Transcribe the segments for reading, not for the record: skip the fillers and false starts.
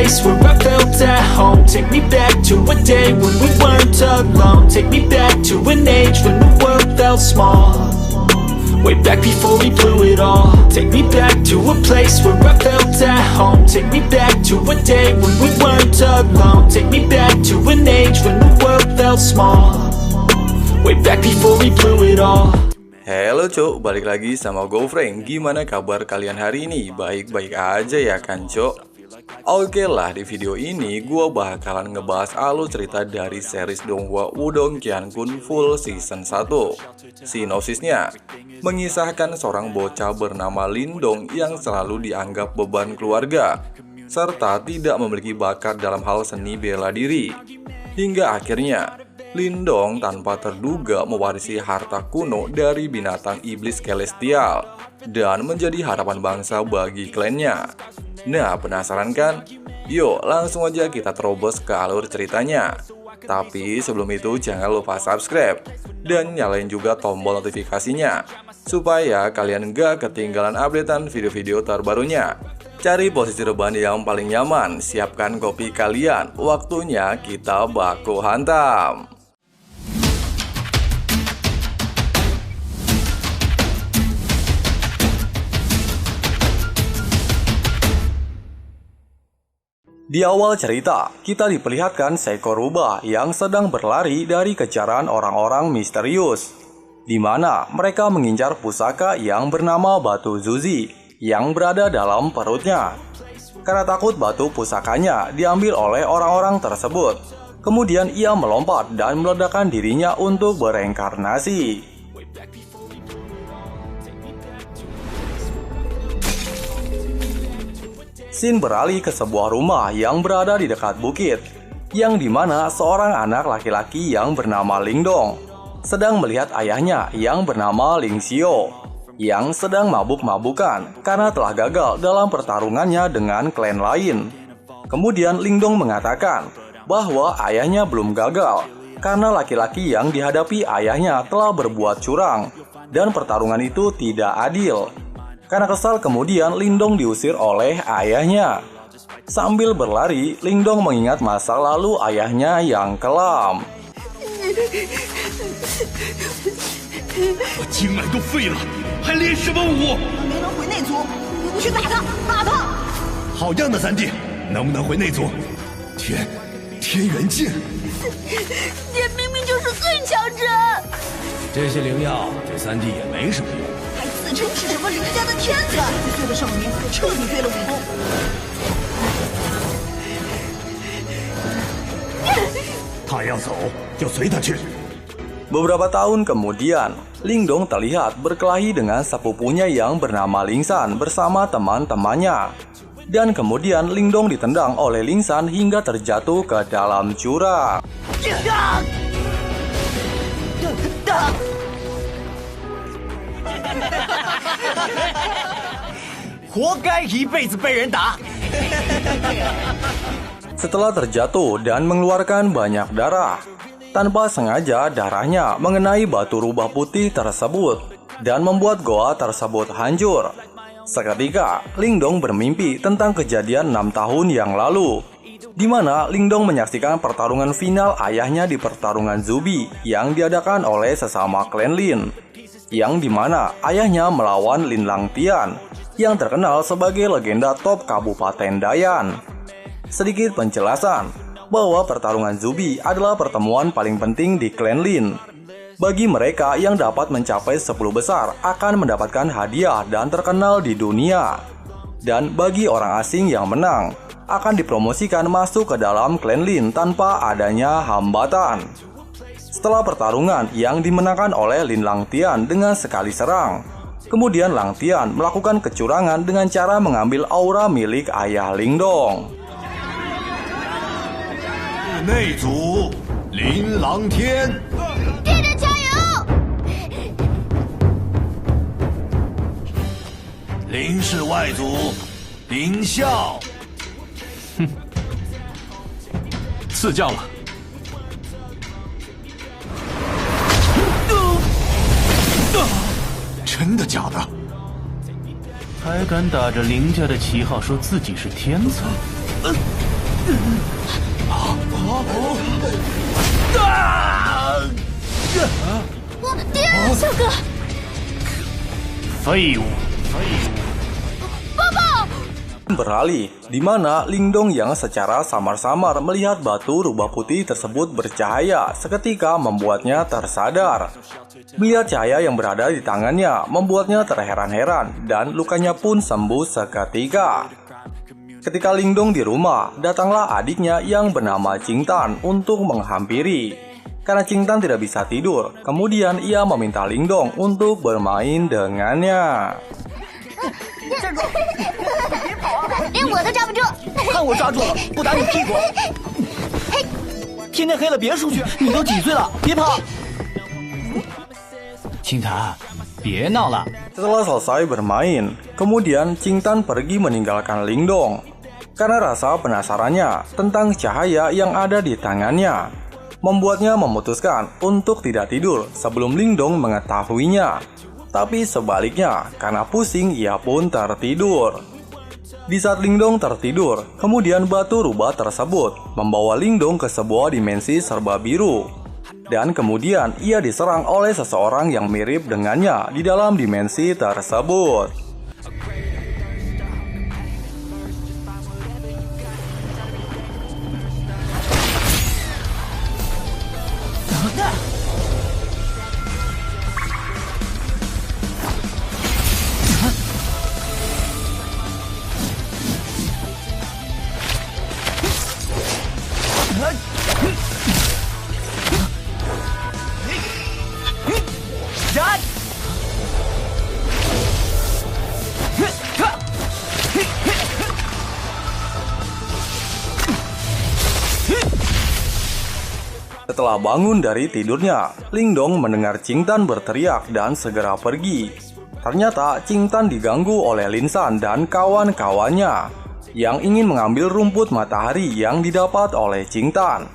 place where I felt at home. Take me back to a day when we weren't alone. Take me back to an age when the world felt small. Way back before we blew it all. Take me back to a place where I felt at home. Take me back to a day when we weren't alone. Take me back to an age when the world felt small. Way back before we blew it all. Halo cok, balik lagi sama gue Frank. Gimana kabar kalian hari ini? Baik-baik aja ya kan cok? Oke lah, di video ini gue bakalan ngebahas alur cerita dari series Donghua Wudong Qiankun Full Season 1. Sinopsisnya mengisahkan seorang bocah bernama Lindong yang selalu dianggap beban keluarga serta tidak memiliki bakat dalam hal seni bela diri. Hingga akhirnya Lindong tanpa terduga mewarisi harta kuno dari binatang iblis celestial dan menjadi harapan bangsa bagi klannya. Nah, penasaran kan? Yuk langsung aja kita terobos ke alur ceritanya. Tapi sebelum itu jangan lupa subscribe dan nyalain juga tombol notifikasinya supaya kalian gak ketinggalan updatean video-video terbarunya. Cari posisi rebahan yang paling nyaman, siapkan kopi kalian, waktunya kita baku hantam. Di awal cerita, kita diperlihatkan seekor rubah yang sedang berlari dari kejaran orang-orang misterius, di mana mereka mengincar pusaka yang bernama batu Zuzi yang berada dalam perutnya. Karena takut batu pusakanya diambil oleh orang-orang tersebut, kemudian ia melompat dan meledakkan dirinya untuk bereinkarnasi. Scene beralih ke sebuah rumah yang berada di dekat bukit, yang dimana seorang anak laki-laki yang bernama Lingdong sedang melihat ayahnya yang bernama Ling Xiao yang sedang mabuk-mabukan karena telah gagal dalam pertarungannya dengan klan lain. Kemudian Lingdong mengatakan bahwa ayahnya belum gagal karena laki-laki yang dihadapi ayahnya telah berbuat curang dan pertarungan itu tidak adil. Karena kesal kemudian Lindong diusir oleh ayahnya. Sambil berlari, Lindong mengingat masa lalu ayahnya yang kelam. 我经脉都废了，还练什么武？没能回内族，你不去打他，打他！好样的三弟，能不能回内族？天元镜，这明明就是最强者，这些灵药对三弟也没什么用。 还自称是什么林家的天子，5岁的少年可彻底废了武功。他要走就随他去。 Beberapa tahun kemudian, Lingdong terlihat berkelahi dengan sepupunya yang bernama Lingsan bersama teman-temannya. Dan kemudian Lingdong ditendang oleh Lingsan hingga terjatuh ke dalam jurang. 活该一辈子被人打。 Setelah terjatuh dan mengeluarkan banyak darah, tanpa sengaja darahnya mengenai batu rubah putih tersebut dan membuat goa tersebut hancur. Seketika, Lingdong bermimpi tentang kejadian 6 tahun yang lalu, di mana Lingdong menyaksikan pertarungan final ayahnya di pertarungan Zubi yang diadakan oleh sesama klan Lin, yang dimana ayahnya melawan Lin Langtian yang terkenal sebagai legenda top Kabupaten Dayan. Sedikit penjelasan bahwa pertarungan Zubi adalah pertemuan paling penting di klan Lin. Bagi mereka yang dapat mencapai 10 besar akan mendapatkan hadiah dan terkenal di dunia. Dan bagi orang asing yang menang akan dipromosikan masuk ke dalam klan Lin tanpa adanya hambatan. Setelah pertarungan yang dimenangkan oleh Lin Langtian dengan sekali serang, kemudian Langtian melakukan kecurangan dengan cara mengambil aura milik ayah Lingdong. 内族林狼天，爹爹加油！林氏外族林啸，哼，赐教了。真的假的？还敢打着林家的旗号说自己是天才？第二，小哥，废物！ beralih, di mana Lingdong yang secara samar-samar melihat batu rubah putih tersebut bercahaya seketika membuatnya tersadar. Melihat cahaya yang berada di tangannya membuatnya terheran-heran dan lukanya pun sembuh seketika. Ketika Lingdong di rumah, datanglah adiknya yang bernama Qingtan untuk menghampiri. Karena Qingtan tidak bisa tidur, kemudian ia meminta Lingdong untuk bermain dengannya. 连我都抓不住。看我抓住了，不打你屁股！天天黑了，别出去！你都几岁了？别跑！青檀，别闹了。 Setelah selesai bermain, kemudian Qingtan pergi meninggalkan Lingdong. Karena rasa penasarannya tentang cahaya yang ada di tangannya, membuatnya memutuskan untuk tidak tidur sebelum Lingdong mengetahuinya. Tapi sebaliknya, karena pusing ia pun tertidur. Di saat Lingdong tertidur, kemudian batu rubah tersebut membawa Lingdong ke sebuah dimensi serba biru. Dan kemudian ia diserang oleh seseorang yang mirip dengannya di dalam dimensi tersebut. Setelah bangun dari tidurnya, Lingdong mendengar Qingtan berteriak dan segera pergi. Ternyata Qingtan diganggu oleh Linsan dan kawan-kawannya yang ingin mengambil rumput matahari yang didapat oleh Qingtan.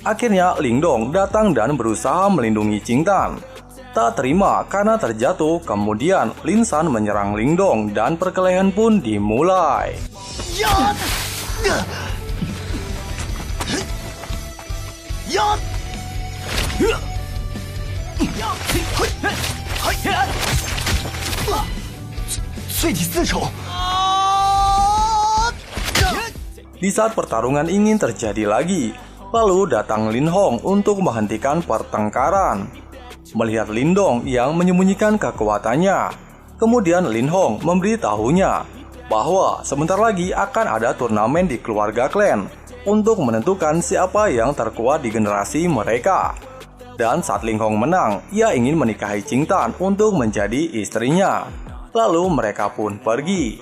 Akhirnya Lingdong datang dan berusaha melindungi Qingtan. Tak terima karena terjatuh, kemudian Linsan menyerang Lingdong dan perkelahian pun dimulai. Di saat pertarungan ingin terjadi lagi, lalu datang Lin Hong untuk menghentikan pertengkaran. Melihat Lingdong yang menyembunyikan kekuatannya, kemudian Lin Hong memberitahunya bahwa sebentar lagi akan ada turnamen di keluarga klan untuk menentukan siapa yang terkuat di generasi mereka. Dan saat Lin Hong menang, ia ingin menikahi Qingtan untuk menjadi istrinya. Lalu mereka pun pergi.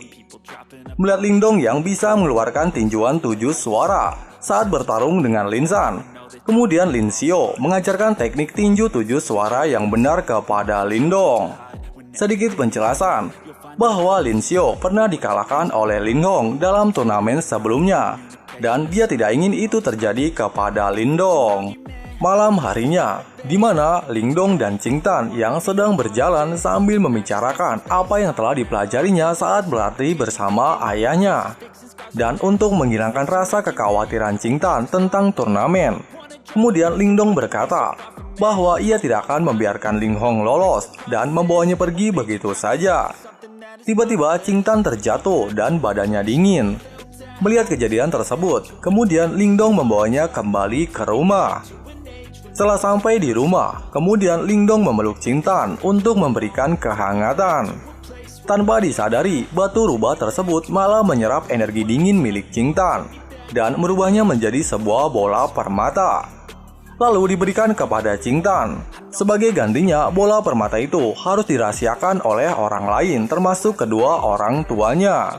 Melihat Lingdong yang bisa mengeluarkan tinjuan 7 suara saat bertarung dengan Linsan, kemudian Lin Xiao mengajarkan teknik tinju 7 suara yang benar kepada Lingdong. Sedikit penjelasan bahwa Lin Xiao pernah dikalahkan oleh Lin Hong dalam turnamen sebelumnya, dan dia tidak ingin itu terjadi kepada Lingdong. Malam harinya, di mana Lingdong dan Qingtan yang sedang berjalan sambil membicarakan apa yang telah dipelajarinya saat berlatih bersama ayahnya. Dan untuk menghilangkan rasa kekhawatiran Qingtan tentang turnamen, kemudian Lingdong berkata bahwa ia tidak akan membiarkan Lin Hong lolos dan membawanya pergi begitu saja. Tiba-tiba Qingtan terjatuh dan badannya dingin. Melihat kejadian tersebut, kemudian Lingdong membawanya kembali ke rumah. Setelah sampai di rumah, kemudian Lingdong memeluk Qingtan untuk memberikan kehangatan. Tanpa disadari, batu rubah tersebut malah menyerap energi dingin milik Qingtan dan merubahnya menjadi sebuah bola permata. Lalu diberikan kepada Qingtan. Sebagai gantinya, bola permata itu harus dirahasiakan oleh orang lain, termasuk kedua orang tuanya.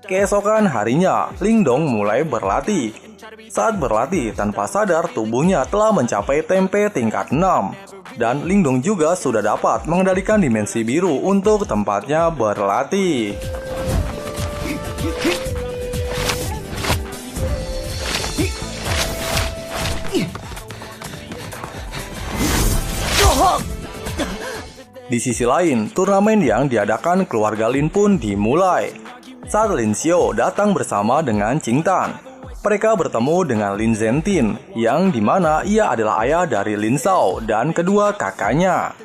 Keesokan harinya, Lingdong mulai berlatih. Saat berlatih, tanpa sadar tubuhnya telah mencapai tempe tingkat 6. Dan Lingdong juga sudah dapat mengendalikan dimensi biru untuk tempatnya berlatih. Di sisi lain, turnamen yang diadakan keluarga Lin pun dimulai. Saat Lin Xiao datang bersama dengan Qingtan, mereka bertemu dengan Lin Zhentin, yang dimana ia adalah ayah dari Lin Zhao dan kedua kakaknya.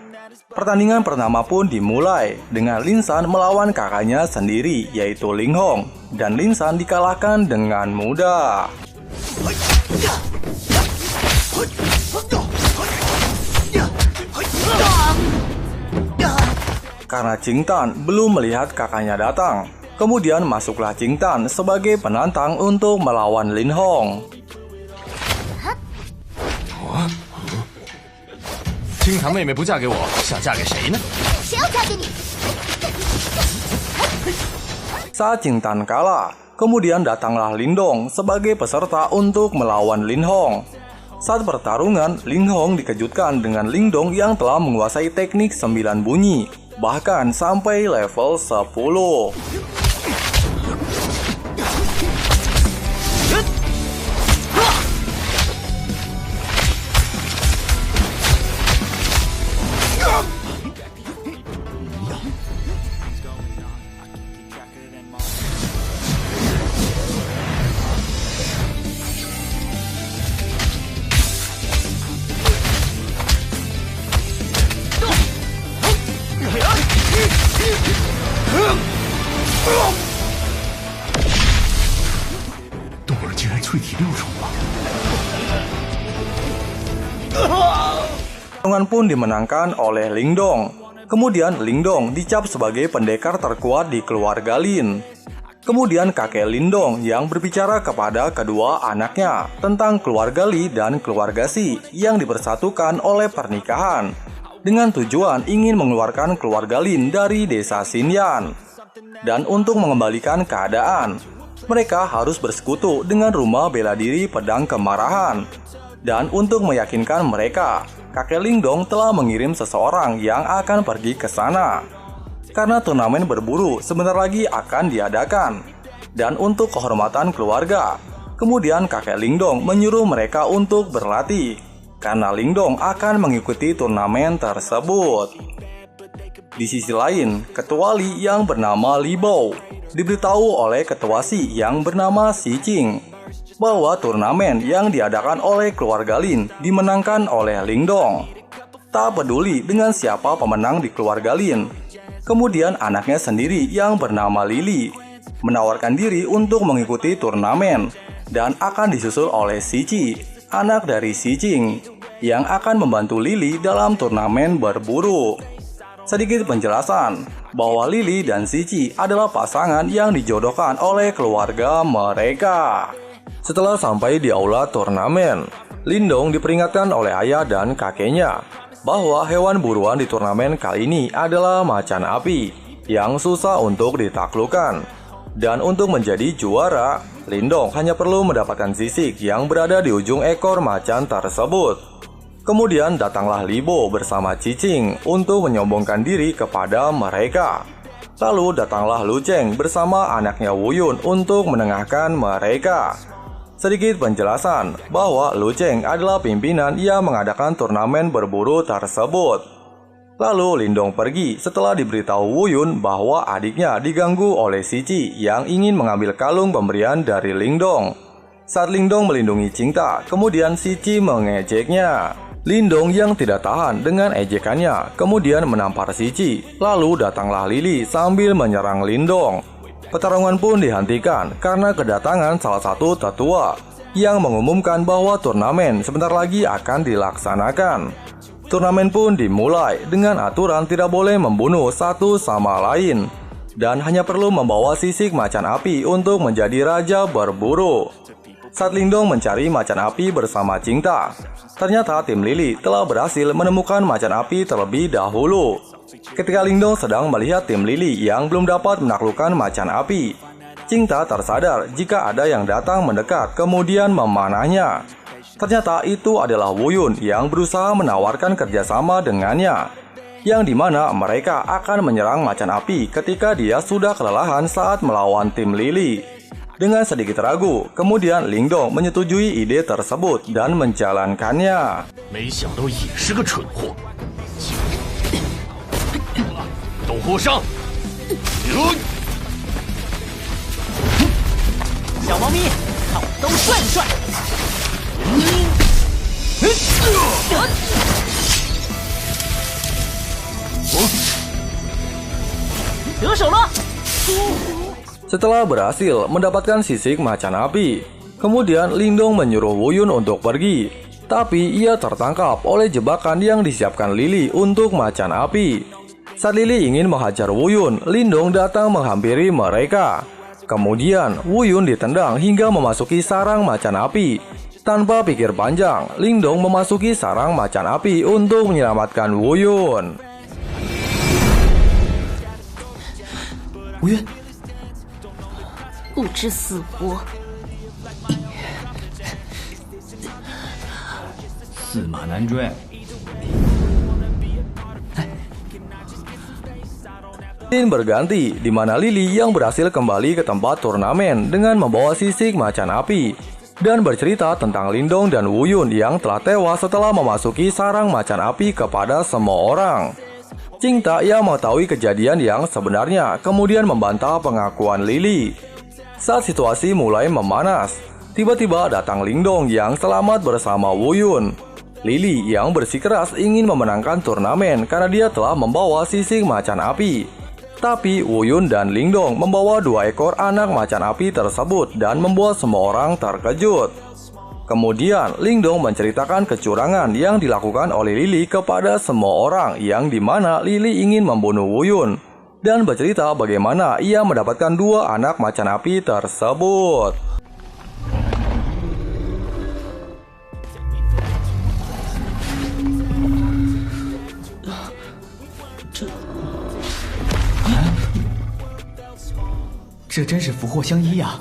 Pertandingan pertama pun dimulai dengan Lin San melawan kakaknya sendiri, yaitu Ling Hong, dan Lin San dikalahkan dengan mudah. Karena Qing Tan belum melihat kakaknya datang, kemudian masuklah Qing Tan sebagai penantang untuk melawan Lin Hong. 清堂妹妹不嫁给我，想嫁给谁呢？ 谁要嫁给你？ Saat Qing Tan kalah, kemudian datanglah Lin Dong sebagai peserta untuk melawan Lin Hong. Saat pertarungan, Lin Hong dikejutkan dengan Lin Dong yang telah menguasai teknik 9 bunyi, bahkan sampai level 10. Pertarungan pun dimenangkan oleh Ling Dong. Kemudian Ling Dong dicap sebagai pendekar terkuat di keluarga Lin. Kemudian kakek Lin Dong yang berbicara kepada kedua anaknya tentang keluarga Li dan keluarga Si yang dipersatukan oleh pernikahan, dengan tujuan ingin mengeluarkan keluarga Lin dari desa Xinyan. Dan untuk mengembalikan keadaan, mereka harus bersekutu dengan rumah bela diri pedang kemarahan. Dan untuk meyakinkan mereka, kakek Ling Dong telah mengirim seseorang yang akan pergi ke sana. Karena turnamen berburu sebentar lagi akan diadakan. Dan untuk kehormatan keluarga, kemudian kakek Ling Dong menyuruh mereka untuk berlatih. Karena Ling Dong akan mengikuti turnamen tersebut. Di sisi lain, ketua Li yang bernama Li Bao diberitahu oleh ketua Si yang bernama Si Qing bahwa turnamen yang diadakan oleh keluarga Lin dimenangkan oleh Ling Dong. Tak peduli dengan siapa pemenang di keluarga Lin, kemudian anaknya sendiri yang bernama Lili menawarkan diri untuk mengikuti turnamen dan akan disusul oleh Si Qi, anak dari Si Qing, yang akan membantu Lili dalam turnamen berburu. Sedikit penjelasan bahwa Lili dan Si Qi adalah pasangan yang dijodohkan oleh keluarga mereka. Setelah sampai di aula turnamen, Lin Dong diperingatkan oleh ayah dan kakeknya bahwa hewan buruan di turnamen kali ini adalah macan api yang susah untuk ditaklukkan. Dan untuk menjadi juara, Lin Dong hanya perlu mendapatkan sisik yang berada di ujung ekor macan tersebut. Kemudian datanglah Li Bo bersama Cicing untuk menyombongkan diri kepada mereka. Lalu datanglah Lu Cheng bersama anaknya Wu Yun untuk menengahkan mereka. Sedikit penjelasan bahwa Lu Cheng adalah pimpinan yang mengadakan turnamen berburu tersebut. Lalu Lin Dong pergi setelah diberitahu Wu Yun bahwa adiknya diganggu oleh Si Qi yang ingin mengambil kalung pemberian dari Ling Dong. Saat Ling Dong melindungi Qing Ta, kemudian Si Qi mengejeknya. Lin Dong yang tidak tahan dengan ejekannya, kemudian menampar Si Qi. Lalu datanglah Lili sambil menyerang Lin Dong. Pertarungan pun dihentikan karena kedatangan salah satu tetua yang mengumumkan bahwa turnamen sebentar lagi akan dilaksanakan. Turnamen pun dimulai dengan aturan tidak boleh membunuh satu sama lain dan hanya perlu membawa sisik macan api untuk menjadi raja berburu. Saat Ling Dong mencari macan api bersama Qing Ta, ternyata tim Lili telah berhasil menemukan macan api terlebih dahulu. Ketika Ling Dong sedang melihat tim Lili yang belum dapat menaklukkan macan api, Qing Ta tersadar jika ada yang datang mendekat kemudian memanahnya. Ternyata itu adalah Wu Yun yang berusaha menawarkan kerjasama dengannya, yang dimana mereka akan menyerang macan api ketika dia sudah kelelahan saat melawan tim Lili. Dengan sedikit ragu, kemudian Ling Dong menyetujui ide tersebut dan menjalankannya. 没想到也是个蠢货。都给我上！小猫咪，看我都帅不帅？得手了！ Setelah berhasil mendapatkan sisik macan api, kemudian Lindong menyuruh Wuyun untuk pergi. Tapi ia tertangkap oleh jebakan yang disiapkan Lily untuk macan api. Saat Lily ingin menghajar Wuyun, Lindong datang menghampiri mereka. Kemudian Wuyun ditendang hingga memasuki sarang macan api. Tanpa pikir panjang, Lindong memasuki sarang macan api untuk menyelamatkan Wuyun. Wuyun, 不知死活！驷马难追。 Scene berganti di mana Lily yang berhasil kembali ke tempat turnamen dengan membawa sisik macan api dan bercerita tentang Lindong dan Wuyun yang telah tewas setelah memasuki sarang macan api kepada semua orang. Qingta yang mengetahui kejadian yang sebenarnya kemudian membantah pengakuan Lily. Saat situasi mulai memanas, tiba-tiba datang Lindong yang selamat bersama Wuyun. Lily yang bersikeras ingin memenangkan turnamen karena dia telah membawa sisik macan api. Tapi Wuyun dan Lindong membawa 2 ekor anak macan api tersebut dan membuat semua orang terkejut. Kemudian Lindong menceritakan kecurangan yang dilakukan oleh Lily kepada semua orang yang dimana Lily ingin membunuh Wuyun dan bercerita bagaimana ia mendapatkan 2 anak macan api tersebut. 这真是福祸相依呀！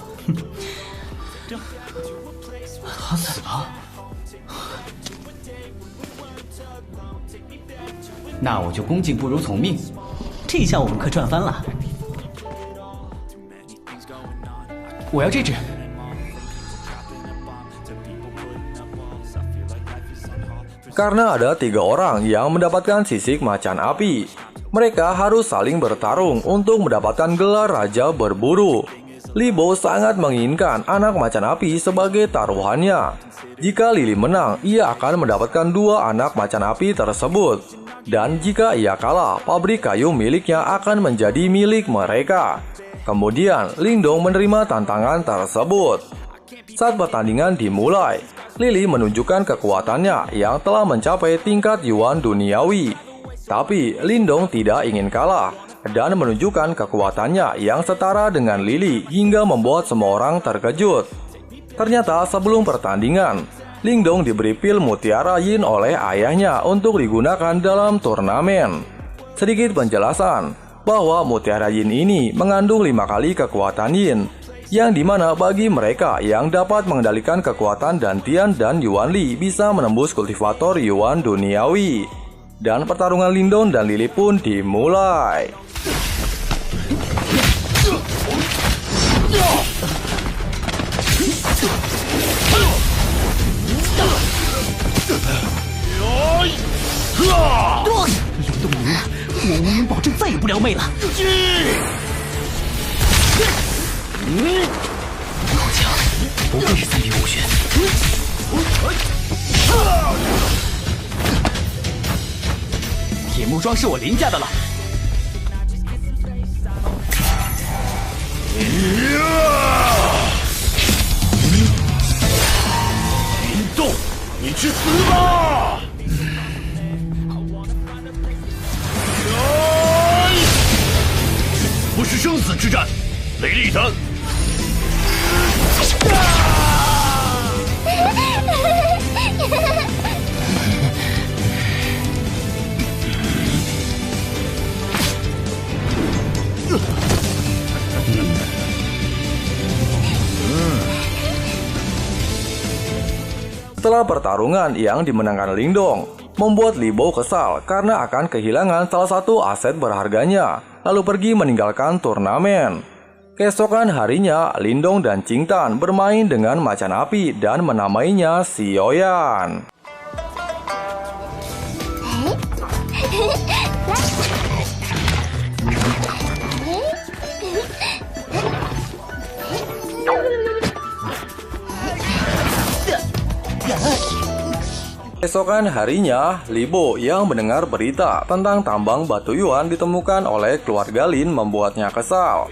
他死了，那我就恭敬不如从命。这下我们可赚翻了。我要这只。 Karena ada 3 orang yang mendapatkan sisik macan api, mereka harus saling bertarung untuk mendapatkan gelar Raja Berburu. Li Bo sangat menginginkan anak macan api sebagai taruhannya. Jika Lily menang, ia akan mendapatkan 2 anak macan api tersebut. Dan jika ia kalah, pabrik kayu miliknya akan menjadi milik mereka. Kemudian, Lindong menerima tantangan tersebut. Saat pertandingan dimulai, Lily menunjukkan kekuatannya yang telah mencapai tingkat Yuan duniawi. Tapi Lindong tidak ingin kalah dan menunjukkan kekuatannya yang setara dengan Lily hingga membuat semua orang terkejut. Ternyata sebelum pertandingan, Lindong diberi pil mutiara yin oleh ayahnya untuk digunakan dalam turnamen. Sedikit penjelasan bahwa mutiara yin ini mengandung 5 kali kekuatan yin, yang dimana bagi mereka yang dapat mengendalikan kekuatan Dantian dan Yuan Li bisa menembus kultivator Yuan duniawi. Dan pertarungan Lindong dan Lily pun dimulai.动赢了，我无名保证再也不撩妹了。好强，不愧是3品武学。铁木桩是我林家的了。林动，你去死吧！ 不是生死之战，雷厉他！Setelah pertarungan yang dimenangkan Lindong, membuat Li Bo kesal karena akan kehilangan salah satu aset berharganya, lalu pergi meninggalkan turnamen. Keesokan harinya, Lindong dan Qingtan bermain dengan macan api dan menamainya Xiaoyan. Esokan harinya, Libo yang mendengar berita tentang tambang batu yuan ditemukan oleh keluarga Lin membuatnya kesal.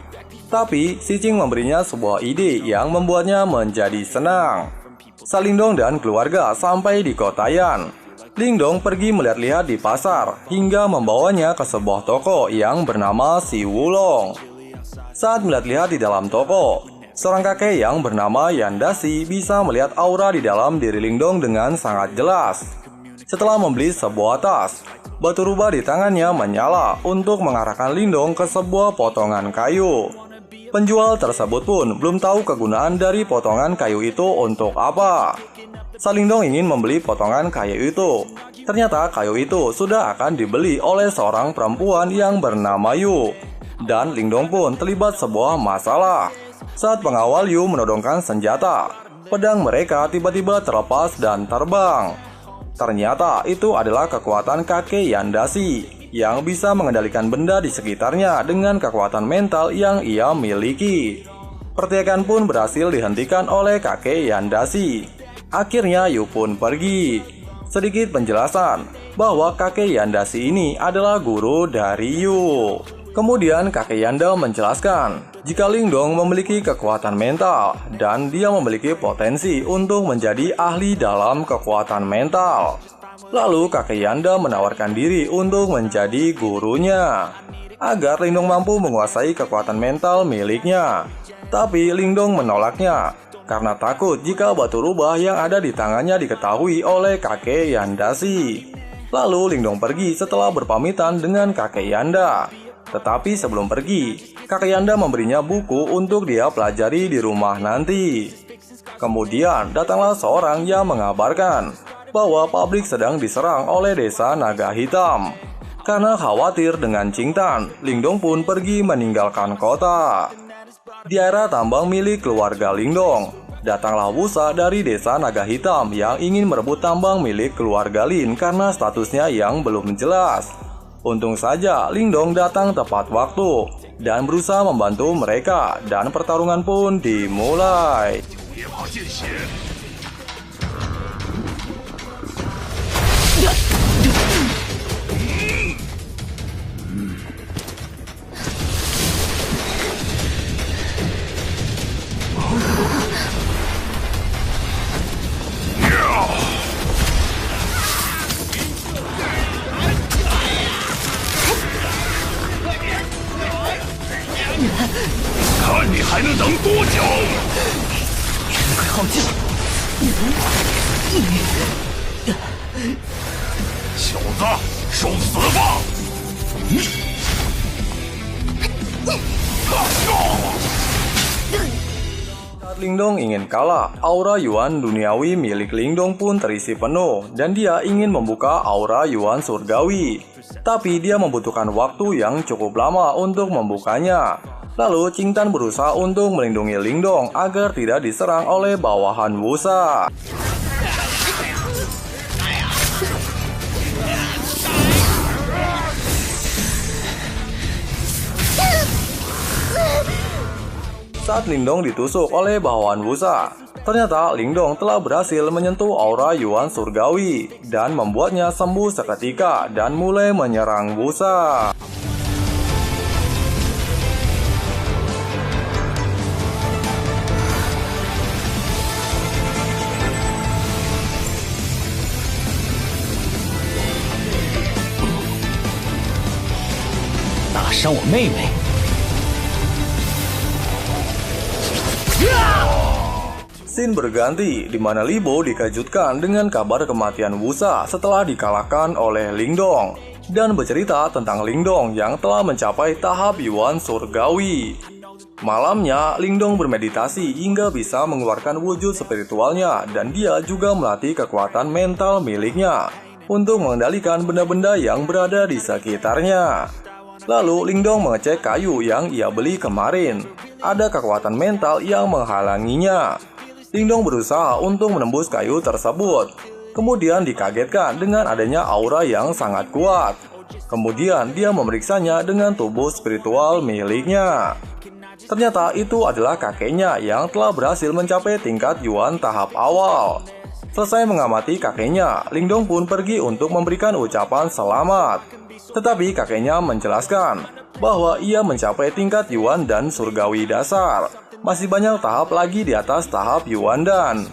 Tapi, Si Qing memberinya sebuah ide yang membuatnya menjadi senang. Lingdong dan keluarga sampai di kota Yan. Lingdong pergi melihat-lihat di pasar hingga membawanya ke sebuah toko yang bernama Si Wulong. Saat melihat-lihat di dalam toko, seorang kakek yang bernama Yan Daxi bisa melihat aura di dalam diri Lingdong dengan sangat jelas. Setelah membeli sebuah tas, batu rubah di tangannya menyala untuk mengarahkan Lingdong ke sebuah potongan kayu. Penjual tersebut pun belum tahu kegunaan dari potongan kayu itu untuk apa. Lingdong ingin membeli potongan kayu itu. Ternyata kayu itu sudah akan dibeli oleh seorang perempuan yang bernama Yu. Dan Lingdong pun terlibat sebuah masalah. Saat pengawal Yu menodongkan senjata, pedang mereka tiba-tiba terlepas dan terbang. Ternyata itu adalah kekuatan kakek Yan Daxi yang bisa mengendalikan benda di sekitarnya dengan kekuatan mental yang ia miliki. Pertikaian pun berhasil dihentikan oleh kakek Yan Daxi. Akhirnya Yu pun pergi. Sedikit penjelasan bahwa kakek Yan Daxi ini adalah guru dari Yu. Kemudian kakek Yanda menjelaskan jika Lingdong memiliki kekuatan mental dan dia memiliki potensi untuk menjadi ahli dalam kekuatan mental. Lalu kakek Yanda menawarkan diri untuk menjadi gurunya agar Lingdong mampu menguasai kekuatan mental miliknya. Tapi Lingdong menolaknya karena takut jika batu rubah yang ada di tangannya diketahui oleh kakek Yan Daxi. Lalu Lingdong pergi setelah berpamitan dengan kakek Yanda. Tetapi sebelum pergi, kakek Yanda memberinya buku untuk dia pelajari di rumah nanti. Kemudian datanglah seorang yang mengabarkan bahwa pabrik sedang diserang oleh desa naga hitam. Karena khawatir dengan Qingtan, Lingdong pun pergi meninggalkan kota. Di area tambang milik keluarga Lingdong, datanglah Wusa dari desa naga hitam yang ingin merebut tambang milik keluarga Lin karena statusnya yang belum jelas. Untung saja Lingdong datang tepat waktu dan berusaha membantu mereka dan pertarungan pun dimulai. 看你还能等多久！快耗尽！小子，受死吧！ Saat Lingdong ingin kalah, aura Yuan duniawi milik Lingdong pun terisi penuh dan dia ingin membuka aura Yuan surgawi. Tapi dia membutuhkan waktu yang cukup lama untuk membukanya. Lalu Qingtan berusaha untuk melindungi Lingdong agar tidak diserang oleh bawahan Wusa. Saat Lingdong ditusuk oleh bawahan Wusa, ternyata Lingdong telah berhasil menyentuh aura Yuan surgawi dan membuatnya sembuh seketika dan mulai menyerang Wusa.伤我妹妹。 Scene berganti di mana Libo dikejutkan dengan kabar kematian Wusa setelah dikalahkan oleh Lingdong dan bercerita tentang Lingdong yang telah mencapai tahap Yuan surgawi. Malamnya, Lingdong bermeditasi hingga bisa mengeluarkan wujud spiritualnya dan dia juga melatih kekuatan mental miliknya untuk mengendalikan benda-benda yang berada di sekitarnya. Lalu Lingdong mengecek kayu yang ia beli kemarin. Ada kekuatan mental yang menghalanginya. Lingdong berusaha untuk menembus kayu tersebut. Kemudian dikagetkan dengan adanya aura yang sangat kuat. Kemudian dia memeriksanya dengan tubuh spiritual miliknya. Ternyata itu adalah kakeknya yang telah berhasil mencapai tingkat Yuan tahap awal. Selesai mengamati kakeknya, Lingdong pun pergi untuk memberikan ucapan selamat. Tetapi kakeknya menjelaskan bahwa ia mencapai tingkat Yuan dan surgawi dasar. Masih banyak tahap lagi di atas tahap Yuan dan.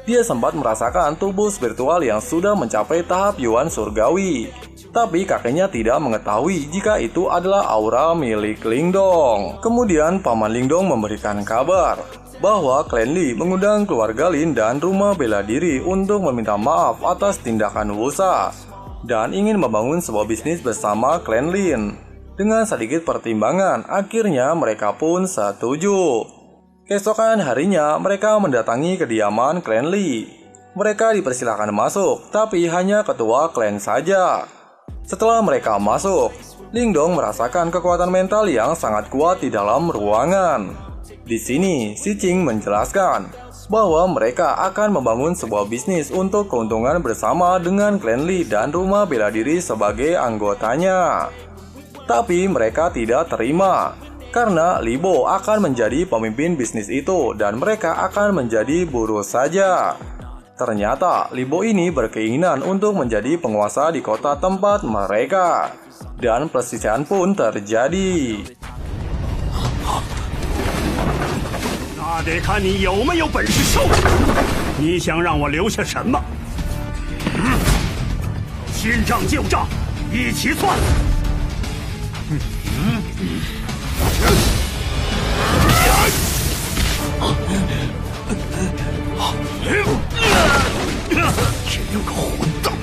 Dia sempat merasakan tubuh spiritual yang sudah mencapai tahap Yuan surgawi. Tapi kakeknya tidak mengetahui jika itu adalah aura milik Lingdong. Kemudian Paman Lingdong memberikan kabar bahwa klan Li mengundang keluarga Lin dan rumah bela diri untuk meminta maaf atas tindakan Wusa dan ingin membangun sebuah bisnis bersama klan Lin. Dengan sedikit pertimbangan, akhirnya mereka pun setuju. Keesokan harinya, mereka mendatangi kediaman klan Li. Mereka dipersilakan masuk, tapi hanya ketua klan saja. Setelah mereka masuk, Lingdong merasakan kekuatan mental yang sangat kuat di dalam ruangan. Di sini, Si Qing menjelaskan bahwa mereka akan membangun sebuah bisnis untuk keuntungan bersama dengan klan Li dan rumah bela diri sebagai anggotanya. Tapi mereka tidak terima, karena Li Bo akan menjadi pemimpin bisnis itu dan mereka akan menjadi buruh saja. Ternyata Li Bo ini berkeinginan untuk menjadi penguasa di kota tempat mereka. Dan perselisihan pun terjadi. 那得看你有没有本事收。你想让我留下什么？新账旧账一起算。这个混蛋！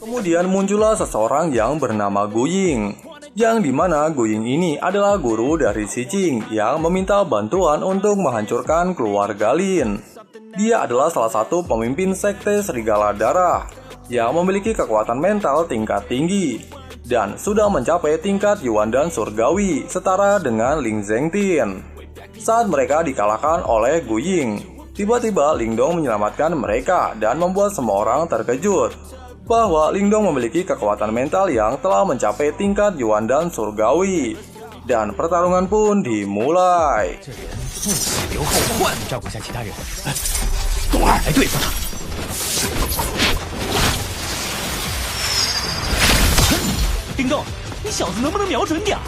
Kemudian muncullah seseorang yang bernama Gu Ying, yang dimana Gu Ying ini adalah guru dari Si Qing yang meminta bantuan untuk menghancurkan keluarga Lin. Dia adalah salah satu pemimpin sekte Serigala Darah yang memiliki kekuatan mental tingkat tinggi dan sudah mencapai tingkat Yuan dan Surgawi setara dengan Ling Zengtin. Saat mereka dikalahkan oleh Gu Ying, tiba-tiba Lingdong menyelamatkan mereka dan membuat semua orang terkejut bahwa Lingdong memiliki kekuatan mental yang telah mencapai tingkat Yuan dan Surgawi. Dan pertarungan pun dimulai. 留后患，照顾下其他人。冬儿来对付他。丁豆，你小子能不能瞄准点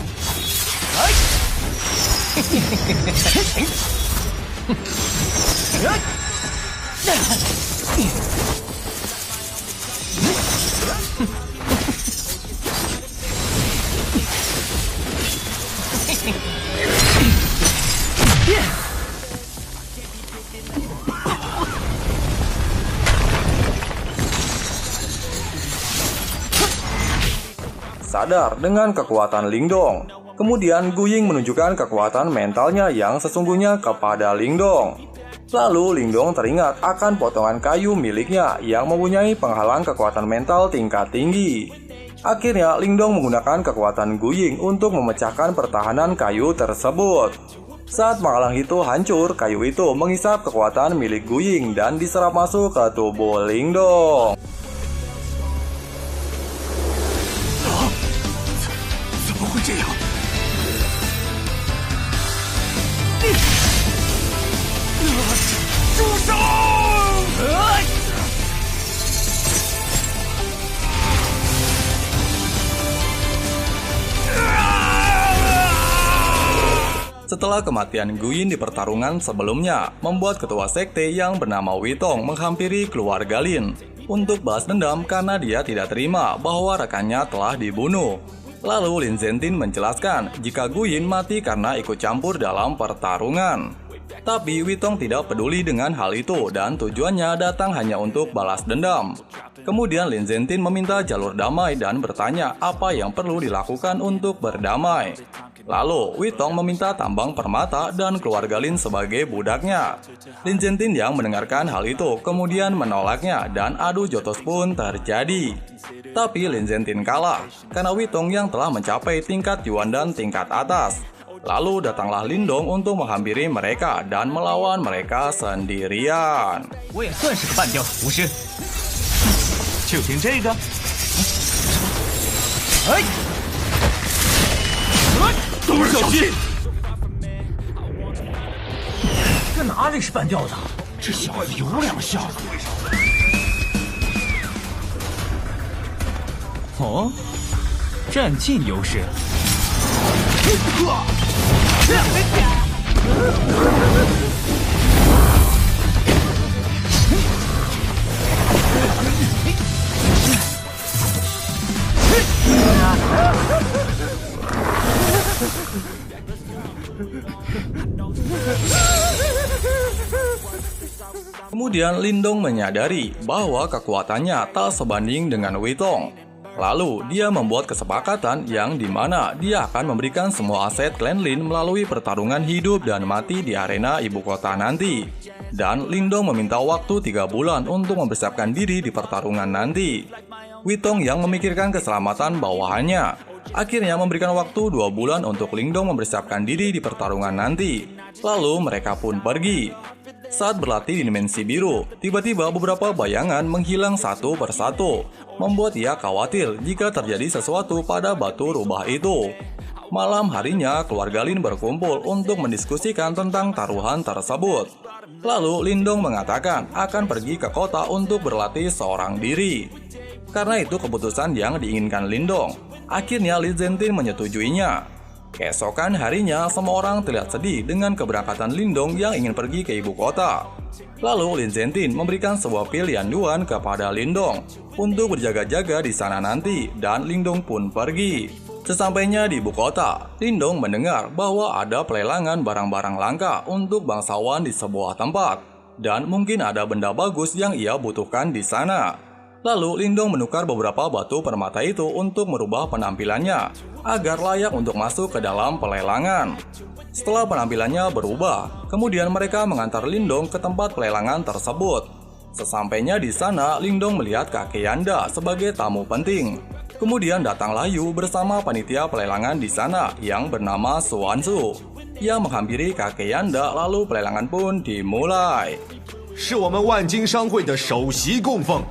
？Sadar dengan kekuatan Lingdong, kemudian Gu Ying menunjukkan kekuatan mentalnya yang sesungguhnya kepada Lingdong. Lalu Lingdong teringat akan potongan kayu miliknya yang mempunyai penghalang kekuatan mental tingkat tinggi. Akhirnya Lingdong menggunakan kekuatan Gu Ying untuk memecahkan pertahanan kayu tersebut. Saat penghalang itu hancur, kayu itu menghisap kekuatan milik Gu Ying dan diserap masuk ke tubuh Lingdong. 怎么会这样？住手！ Setelah kematian Gu Ying di pertarungan sebelumnya, membuat ketua sekte yang bernama Witong menghampiri keluarga Lin untuk balas dendam karena dia tidak terima bahwa rekannya telah dibunuh. Lalu Lin Zengtin menjelaskan jika Gu Ying mati karena ikut campur dalam pertarungan. Tapi Witong tidak peduli dengan hal itu dan tujuannya datang hanya untuk balas dendam. Kemudian Lin Zengtin meminta jalur damai dan bertanya apa yang perlu dilakukan untuk berdamai. Lalu Witong meminta tambang permata dan keluarga Lin sebagai budaknya. Lin Zengtin yang mendengarkan hal itu kemudian menolaknya dan adu jotos pun terjadi. Tapi Lin Zengtin kalah karena Witong yang telah mencapai tingkat Yuan dan tingkat atas. Lalu datanglah Lingdong untuk menghampiri mereka dan melawan mereka sendirian. 我也算是个半吊子巫师，就凭这个？哎！冬儿小心！这哪里是半吊子？这小子有两下子。哦，占尽优势。Kemudian Lindong menyadari bahwa kekuatannya tak sebanding dengan Witong. Lalu dia membuat kesepakatan yang dimana dia akan memberikan semua aset klan Lin melalui pertarungan hidup dan mati di arena ibu kota nanti. Dan Lindong meminta waktu 3 bulan untuk mempersiapkan diri di pertarungan nanti. Witong yang memikirkan keselamatan bawahannya akhirnya memberikan waktu 2 bulan untuk Lindong mempersiapkan diri di pertarungan nanti. Lalu mereka pun pergi. Saat berlatih di dimensi biru, tiba-tiba beberapa bayangan menghilang satu persatu, membuat ia khawatir jika terjadi sesuatu pada batu rubah itu. Malam harinya, keluarga Lin berkumpul untuk mendiskusikan tentang taruhan tersebut. Lalu Lindong mengatakan akan pergi ke kota untuk berlatih seorang diri. Karena itu keputusan yang diinginkan Lindong. Akhirnya Li Zentin menyetujuinya. Keesokan harinya, semua orang terlihat sedih dengan keberangkatan Lindong yang ingin pergi ke ibu kota. Lalu Lin Zentin memberikan sebuah pil Yanduan kepada Lindong untuk berjaga-jaga di sana nanti, dan Lindong pun pergi. Sesampainya di ibu kota, Lindong mendengar bahwa ada pelelangan barang-barang langka untuk bangsawan di sebuah tempat, dan mungkin ada benda bagus yang ia butuhkan di sana. Lalu Lindong menukar beberapa batu permata itu untuk merubah penampilannya agar layak untuk masuk ke dalam pelelangan. Setelah penampilannya berubah, kemudian mereka mengantar Lindong ke tempat pelelangan tersebut. Sesampainya di sana, Lindong melihat kakek Yanda sebagai tamu penting. Kemudian datanglah Yu bersama panitia pelelangan di sana yang bernama Suansu, yang menghampiri kakek Yanda, lalu pelelangan pun dimulai. 是我们万金商会的首席供奉。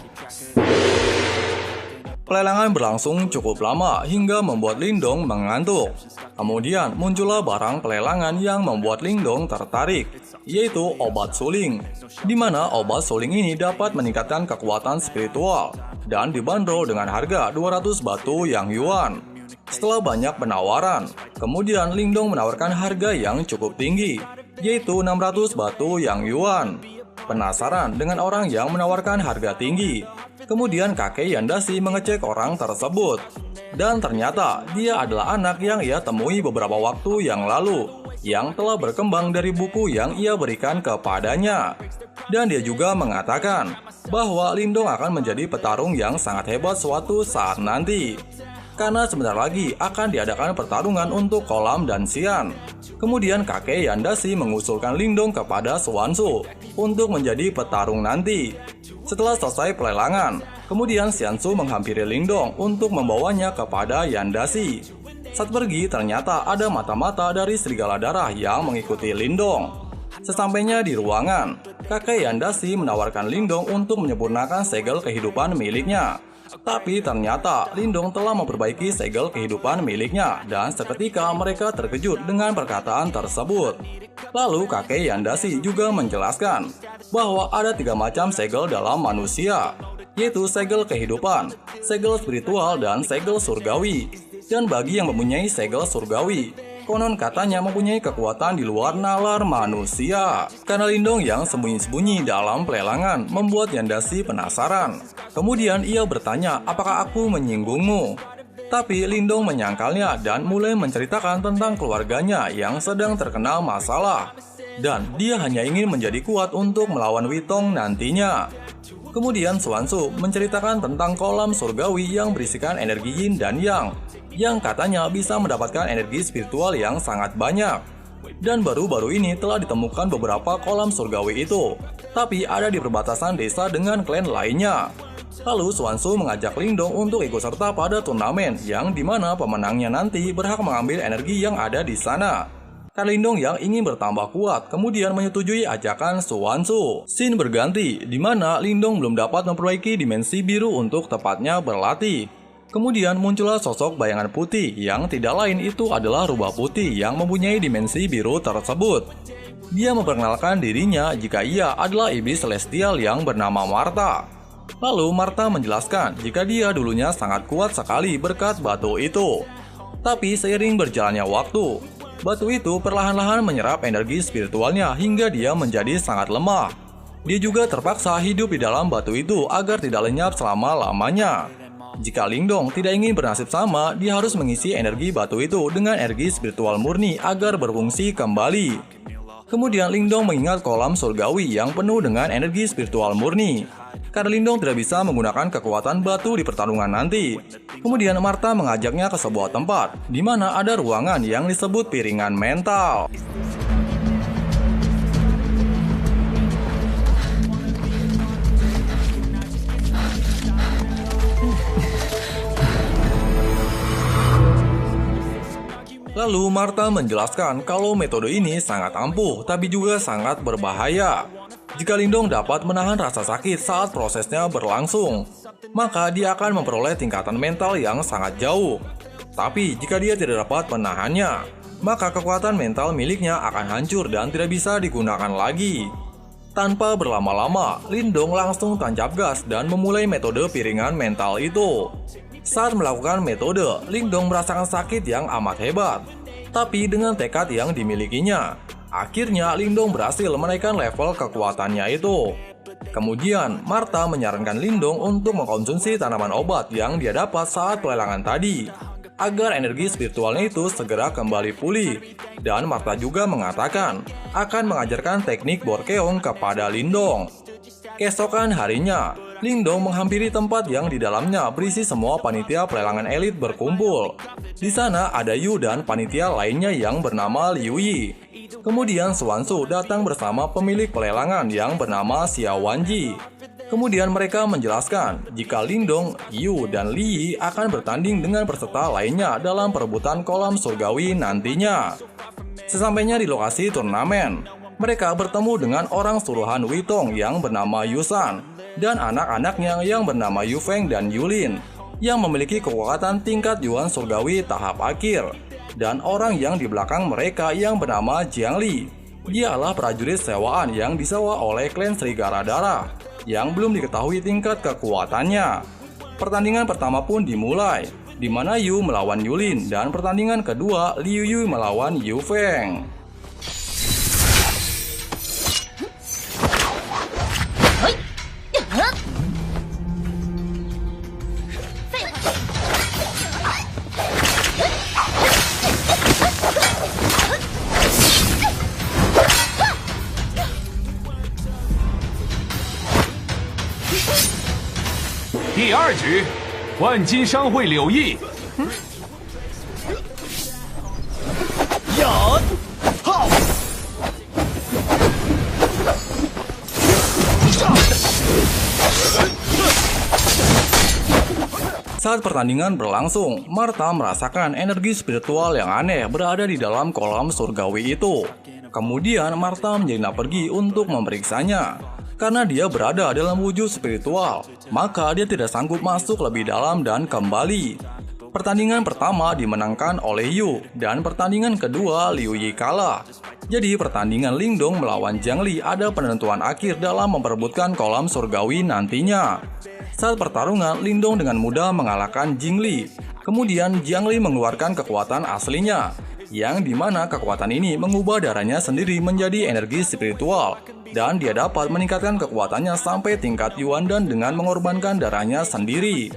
Pelelangan berlangsung cukup lama hingga membuat Lindong mengantuk. Kemudian muncullah barang pelelangan yang membuat Lindong tertarik, yaitu obat suling, di mana obat suling ini dapat meningkatkan kekuatan spiritual dan dibanderol dengan harga 200 batu yang yuan. Setelah banyak penawaran, kemudian Lindong menawarkan harga yang cukup tinggi, yaitu 600 batu yang yuan. Penasaran dengan orang yang menawarkan harga tinggi, kemudian kakek Yandasi mengecek orang tersebut. Dan ternyata dia adalah anak yang ia temui beberapa waktu yang lalu, yang telah berkembang dari buku yang ia berikan kepadanya. Dan dia juga mengatakan bahwa Lindong akan menjadi petarung yang sangat hebat suatu saat nanti, karena sebentar lagi akan diadakan pertarungan untuk Kolam dan Xian. Kemudian kakek Yandasi mengusulkan Lindong kepada Suansu untuk menjadi petarung nanti. Setelah selesai pelelangan, kemudian Xiansu menghampiri Lindong untuk membawanya kepada Yandasi. Saat pergi, ternyata ada mata-mata dari serigala darah yang mengikuti Lindong. Sesampainya di ruangan, kakek Yandasi menawarkan Lindong untuk menyempurnakan segel kehidupan miliknya. Tapi ternyata Lindong telah memperbaiki segel kehidupan miliknya, dan seketika mereka terkejut dengan perkataan tersebut. Lalu kakek Yandasi juga menjelaskan bahwa ada 3 macam segel dalam manusia, yaitu segel kehidupan, segel spiritual, dan segel surgawi. Dan bagi yang mempunyai segel surgawi, konon katanya mempunyai kekuatan di luar nalar manusia. Karena Lindong yang sembunyi-sembunyi dalam pelelangan membuat Yandasi penasaran. Kemudian ia bertanya, apakah aku menyinggungmu? Tapi Lindong menyangkalnya dan mulai menceritakan tentang keluarganya yang sedang terkena masalah. Dan dia hanya ingin menjadi kuat untuk melawan Witong nantinya. Kemudian Suansu menceritakan tentang kolam surgawi yang berisikan energi yin dan yang katanya bisa mendapatkan energi spiritual yang sangat banyak. Dan baru-baru ini telah ditemukan beberapa kolam surgawi itu, tapi ada di perbatasan desa dengan klan lainnya. Lalu Suansu mengajak Lindong untuk ikut serta pada turnamen yang dimana pemenangnya nanti berhak mengambil energi yang ada di sana. Karena Lindong yang ingin bertambah kuat kemudian menyetujui ajakan Suansu. Scene berganti, di mana Lindong belum dapat memperbaiki dimensi biru untuk tepatnya berlatih. Kemudian muncullah sosok bayangan putih yang tidak lain itu adalah rubah putih yang mempunyai dimensi biru tersebut. Dia memperkenalkan dirinya jika ia adalah iblis celestial yang bernama Martha. Lalu Martha menjelaskan jika dia dulunya sangat kuat sekali berkat batu itu. Tapi seiring berjalannya waktu, batu itu perlahan-lahan menyerap energi spiritualnya hingga dia menjadi sangat lemah. Dia juga terpaksa hidup di dalam batu itu agar tidak lenyap selama-lamanya. Jika Lingdong tidak ingin bernasib sama, dia harus mengisi energi batu itu dengan energi spiritual murni agar berfungsi kembali. Kemudian Lingdong mengingat kolam surgawi yang penuh dengan energi spiritual murni. Karena Lingdong tidak bisa menggunakan kekuatan batu di pertarungan nanti. Kemudian Martha mengajaknya ke sebuah tempat di mana ada ruangan yang disebut piringan mental. Lalu Martha menjelaskan kalau metode ini sangat ampuh tapi juga sangat berbahaya. Jika Lingdong dapat menahan rasa sakit saat prosesnya berlangsung, maka dia akan memperoleh tingkatan mental yang sangat jauh. Tapi jika dia tidak dapat menahannya, maka kekuatan mental miliknya akan hancur dan tidak bisa digunakan lagi. Tanpa berlama-lama, Lingdong langsung tancap gas dan memulai metode piringan mental itu. Saat melakukan metode, Lingdong merasakan sakit yang amat hebat. Tapi dengan tekad yang dimilikinya, akhirnya Lingdong berhasil menaikkan level kekuatannya itu. Kemudian, Martha menyarankan Lingdong untuk mengkonsumsi tanaman obat yang dia dapat saat pelelangan tadi, agar energi spiritualnya itu segera kembali pulih. Dan Martha juga mengatakan akan mengajarkan teknik Borkeong kepada Lingdong. Keesokan harinya, Lingdong menghampiri tempat yang di dalamnya berisi semua panitia pelelangan elit berkumpul. Di sana ada Yu dan panitia lainnya yang bernama Liu Yi. Kemudian Swanshu datang bersama pemilik pelelangan yang bernama Xiao Wanji. Kemudian mereka menjelaskan jika Lingdong, Yu, dan Li Yi akan bertanding dengan peserta lainnya dalam perebutan kolam surgawi nantinya. Sesampainya di lokasi turnamen, mereka bertemu dengan orang suruhan Witong yang bernama Yusan dan anak-anaknya yang bernama Yufeng dan Yulin yang memiliki kekuatan tingkat Yuan surgawi tahap akhir, dan orang yang di belakang mereka yang bernama Jiangli. Dialah prajurit sewaan yang disewa oleh klan Serigala Darah yang belum diketahui tingkat kekuatannya. Pertandingan pertama pun dimulai, di mana Yu melawan Yulin dan pertandingan kedua Liu Yu melawan Yufeng.第二局，万金商会柳毅。呀！好！上！ Saat pertandingan berlangsung, Martha merasakan energi spiritual yang aneh berada di dalam kolam surgawi itu. Kemudian Martha menjelaskan pergi untuk memeriksanya. Karena dia berada dalam wujud spiritual, maka dia tidak sanggup masuk lebih dalam dan kembali. Pertandingan pertama dimenangkan oleh Yu, dan pertandingan kedua Liu Yi kalah. Jadi pertandingan Lingdong melawan Jiangli ada penentuan akhir dalam memperebutkan kolam surgawi nantinya. Saat pertarungan, Lingdong dengan mudah mengalahkan Jingli. Kemudian Jiangli mengeluarkan kekuatan aslinya, yang dimana kekuatan ini mengubah darahnya sendiri menjadi energi spiritual, dan dia dapat meningkatkan kekuatannya sampai tingkat Yuan dan dengan mengorbankan darahnya sendiri.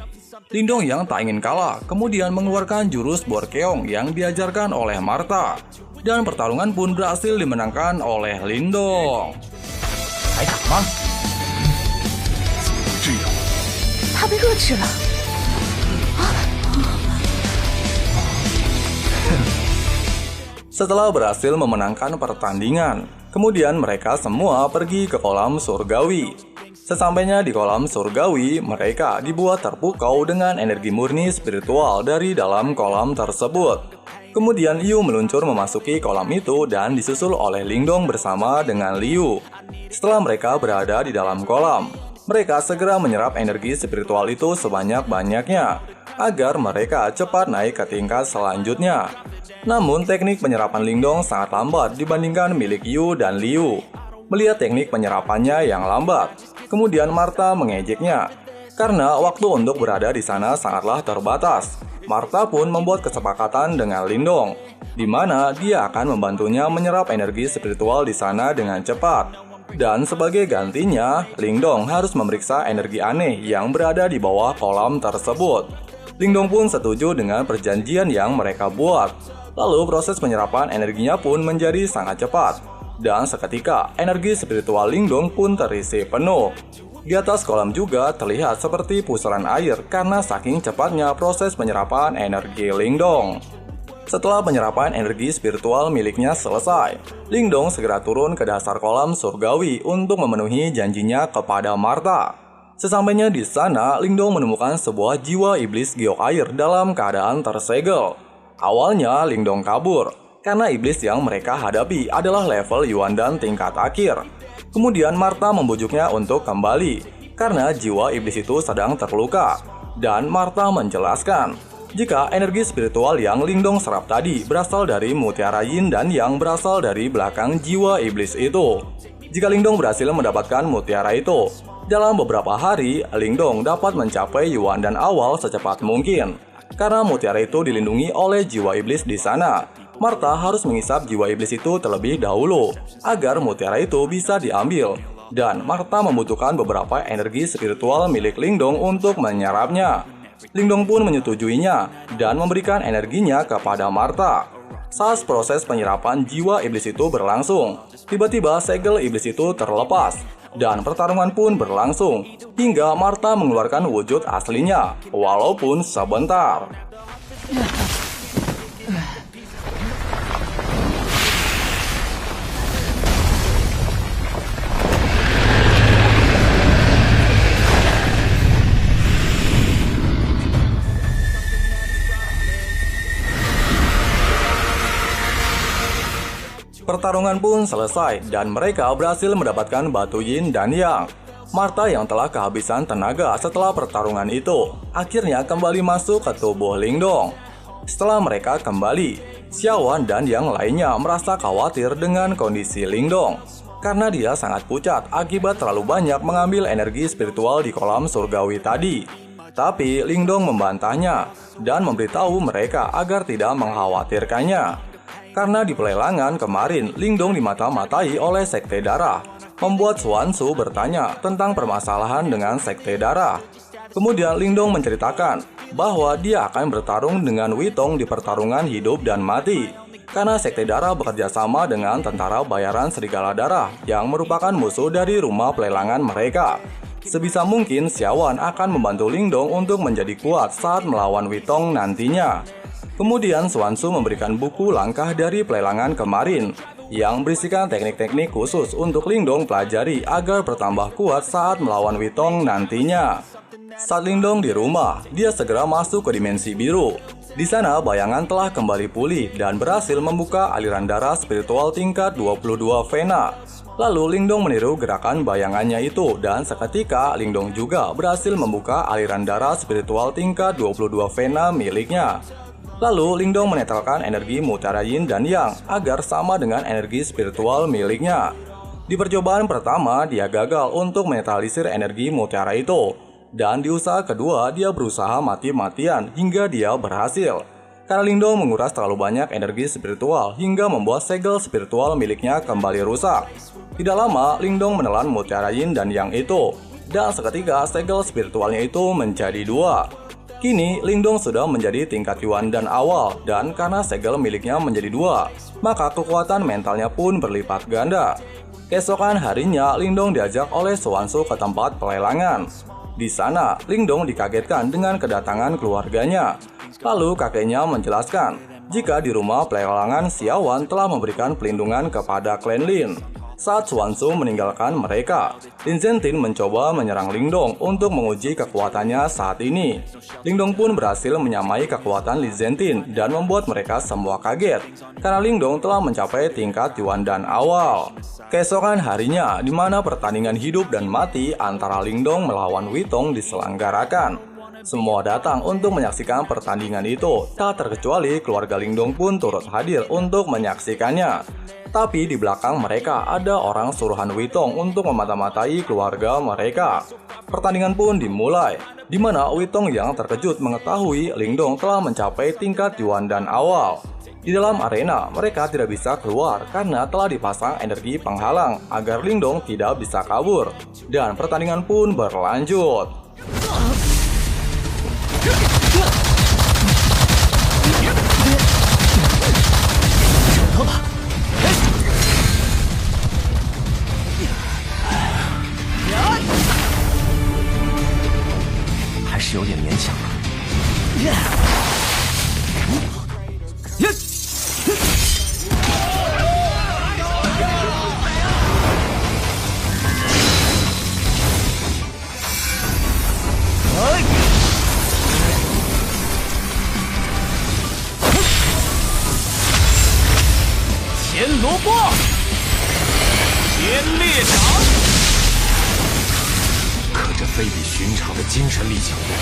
Lingdong yang tak ingin kalah kemudian mengeluarkan jurus Borkeong yang diajarkan oleh Martha, dan pertarungan pun berhasil dimenangkan oleh Lingdong. 还打吗？这样，他被遏制了。 Setelah berhasil memenangkan pertandingan, kemudian mereka semua pergi ke kolam surgawi. Sesampainya di kolam surgawi, mereka dibuat terpukau dengan energi murni spiritual dari dalam kolam tersebut. Kemudian Yu meluncur memasuki kolam itu dan disusul oleh Lingdong bersama dengan Liu. Setelah mereka berada di dalam kolam, mereka segera menyerap energi spiritual itu sebanyak-banyaknya. agar mereka cepat naik ke tingkat selanjutnya. Namun teknik penyerapan Lingdong sangat lambat dibandingkan milik Yu dan Liu. Melihat teknik penyerapannya yang lambat, kemudian Martha mengejeknya. Karena waktu untuk berada di sana sangatlah terbatas, Martha pun membuat kesepakatan dengan Lingdong, di mana dia akan membantunya menyerap energi spiritual di sana dengan cepat. Dan sebagai gantinya, Lingdong harus memeriksa energi aneh yang berada di bawah kolam tersebut. Lingdong pun setuju dengan perjanjian yang mereka buat. Lalu proses penyerapan energinya pun menjadi sangat cepat. Dan seketika, energi spiritual Lingdong pun terisi penuh. Di atas kolam juga terlihat seperti pusaran air karena saking cepatnya proses penyerapan energi Lingdong. Setelah penyerapan energi spiritual miliknya selesai, Lingdong segera turun ke dasar kolam surgawi untuk memenuhi janjinya kepada Martha. Sesampainya di sana, Lingdong menemukan sebuah jiwa iblis giok air dalam keadaan tersegel. Awalnya Lingdong kabur, karena iblis yang mereka hadapi adalah level Yuan dan tingkat akhir. Kemudian Martha membujuknya untuk kembali, karena jiwa iblis itu sedang terluka. Dan Martha menjelaskan, jika energi spiritual yang Lingdong serap tadi berasal dari mutiara yin dan yang berasal dari belakang jiwa iblis itu. Jika Lingdong berhasil mendapatkan mutiara itu, dalam beberapa hari, Lingdong dapat mencapai Yuan dan awal secepat mungkin. Karena mutiara itu dilindungi oleh jiwa iblis di sana, Martha harus mengisap jiwa iblis itu terlebih dahulu, agar mutiara itu bisa diambil. Dan Martha membutuhkan beberapa energi spiritual milik Lingdong untuk menyerapnya. Lingdong pun menyetujuinya dan memberikan energinya kepada Martha. Saat proses penyerapan jiwa iblis itu berlangsung, tiba-tiba segel iblis itu terlepas dan pertarungan pun berlangsung hingga Martha mengeluarkan wujud aslinya, walaupun sebentar. Pertarungan pun selesai dan mereka berhasil mendapatkan batu yin dan yang. Martha yang telah kehabisan tenaga setelah pertarungan itu akhirnya kembali masuk ke tubuh Lingdong. Setelah mereka kembali, Xiaowan dan yang lainnya merasa khawatir dengan kondisi Lingdong karena dia sangat pucat akibat terlalu banyak mengambil energi spiritual di kolam surgawi tadi. Tapi Lingdong membantahnya dan memberitahu mereka agar tidak mengkhawatirkannya. Karena di pelelangan kemarin, Lingdong dimata-matai oleh Sekte Darah, membuat Xuanzu bertanya tentang permasalahan dengan Sekte Darah. Kemudian Lingdong menceritakan bahwa dia akan bertarung dengan Witong di pertarungan hidup dan mati. Karena Sekte Darah bekerja sama dengan tentara bayaran Serigala Darah yang merupakan musuh dari rumah pelelangan mereka. Sebisa mungkin Xiaowan akan membantu Lingdong untuk menjadi kuat saat melawan Witong nantinya. Kemudian Xuanzu memberikan buku langkah dari pelelangan kemarin yang berisikan teknik-teknik khusus untuk Lingdong pelajari agar bertambah kuat saat melawan Witong nantinya. Saat Lingdong di rumah, dia segera masuk ke dimensi biru. Di sana bayangan telah kembali pulih dan berhasil membuka aliran darah spiritual tingkat 22 Vena. Lalu Lingdong meniru gerakan bayangannya itu dan seketika Lingdong juga berhasil membuka aliran darah spiritual tingkat 22 Vena miliknya. Lalu Lingdong menetralkan energi mutiara yin dan yang agar sama dengan energi spiritual miliknya. Di percobaan pertama dia gagal untuk menetralisir energi mutiara itu. Dan di usaha kedua dia berusaha mati-matian hingga dia berhasil. Karena Lingdong menguras terlalu banyak energi spiritual hingga membuat segel spiritual miliknya kembali rusak. Tidak lama Lingdong menelan mutiara yin dan yang itu. Dan seketika segel spiritualnya itu menjadi dua. Kini, Lingdong sudah menjadi tingkat Yuan dan awal, dan karena segel miliknya menjadi dua, maka kekuatan mentalnya pun berlipat ganda. Keesokan harinya, Lingdong diajak oleh Xuanzu ke tempat pelelangan. Di sana, Lingdong dikagetkan dengan kedatangan keluarganya. Lalu kakeknya menjelaskan, jika di rumah pelelangan Xiaowan telah memberikan pelindungan kepada klan Lin. Saat Xuanzu meninggalkan mereka, Lin Zhentin mencoba menyerang Lingdong untuk menguji kekuatannya saat ini. Lingdong pun berhasil menyamai kekuatan Lin Zhentin dan membuat mereka semua kaget, karena Lingdong telah mencapai tingkat Yuan dan awal. Keesokan harinya, di mana pertandingan hidup dan mati antara Lingdong melawan Witong diselenggarakan. Semua datang untuk menyaksikan pertandingan itu, tak terkecuali keluarga Lingdong pun turut hadir untuk menyaksikannya. Tapi di belakang mereka ada orang suruhan Witong untuk memata-matai keluarga mereka. Pertandingan pun dimulai, di mana Witong yang terkejut mengetahui Lingdong telah mencapai tingkat Yuan dan awal. Di dalam arena, mereka tidak bisa keluar karena telah dipasang energi penghalang agar Lingdong tidak bisa kabur. Dan pertandingan pun berlanjut.还是有点勉强。田螺波，天裂掌，可这非比寻常的精神力强多。